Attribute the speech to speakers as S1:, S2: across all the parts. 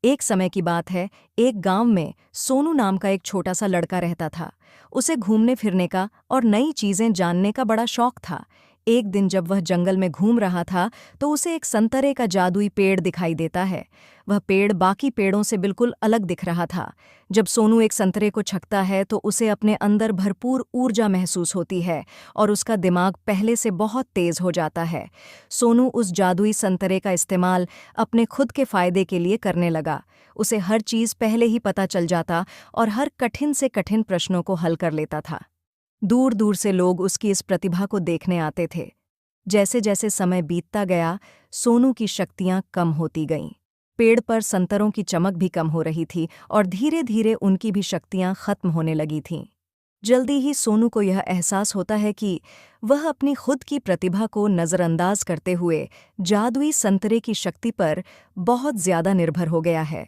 S1: एक समय की बात है, एक गांव में सोनू नाम का एक छोटा सा लड़का रहता था। उसे घूमने फिरने का और नई चीजें जानने का बड़ा शौक था। एक दिन जब वह जंगल में घूम रहा था, तो उसे एक संतरे का जादुई पेड़ दिखाई देता है। वह पेड़ बाकी पेड़ों से बिल्कुल अलग दिख रहा था। जब सोनू एक संतरे को छकता है तो उसे अपने अंदर भरपूर ऊर्जा महसूस होती है और उसका दिमाग पहले से बहुत तेज हो जाता है। सोनू उस जादुई संतरे का इस्तेमाल अपने खुद के फायदे के लिए करने लगा। उसे हर चीज पहले ही पता चल जाता और हर कठिन से कठिन प्रश्नों को हल कर लेता था। दूर दूर से लोग उसकी इस प्रतिभा को देखने आते थे। जैसे जैसे समय बीतता गया, सोनू की शक्तियां कम होती गईं। पेड़ पर संतरों की चमक भी कम हो रही थी और धीरे धीरे उनकी भी शक्तियां खत्म होने लगी थीं। जल्दी ही सोनू को यह एहसास होता है कि वह अपनी खुद की प्रतिभा को नज़रअंदाज करते हुए जादुई संतरे की शक्ति पर बहुत ज्यादा निर्भर हो गया है।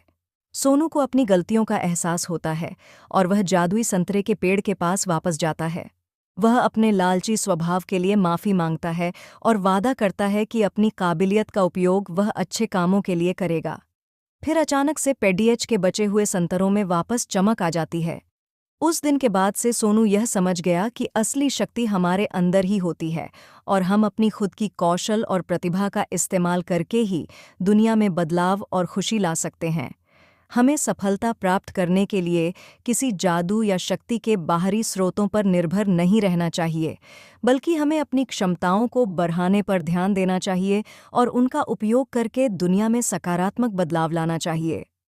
S1: सोनू को अपनी गलतियों का एहसास होता है और वह जादुई संतरे के पेड़ के पास वापस जाता है। वह अपने लालची स्वभाव के लिए माफ़ी मांगता है और वादा करता है कि अपनी काबिलियत का उपयोग वह अच्छे कामों के लिए करेगा। फिर अचानक से पेडीएच के बचे हुए संतरों में वापस चमक आ जाती है। उस दिन के बाद से सोनू यह समझ गया कि असली शक्ति हमारे अंदर ही होती है और हम अपनी खुद की कौशल और प्रतिभा का इस्तेमाल करके ही दुनिया में बदलाव और खुशी ला सकते हैं। हमें सफलता प्राप्त करने के लिए किसी जादू या शक्ति के बाहरी स्रोतों पर निर्भर नहीं रहना चाहिए, बल्कि हमें अपनी क्षमताओं को बढ़ाने पर ध्यान देना चाहिए और उनका उपयोग करके दुनिया में सकारात्मक बदलाव लाना चाहिए।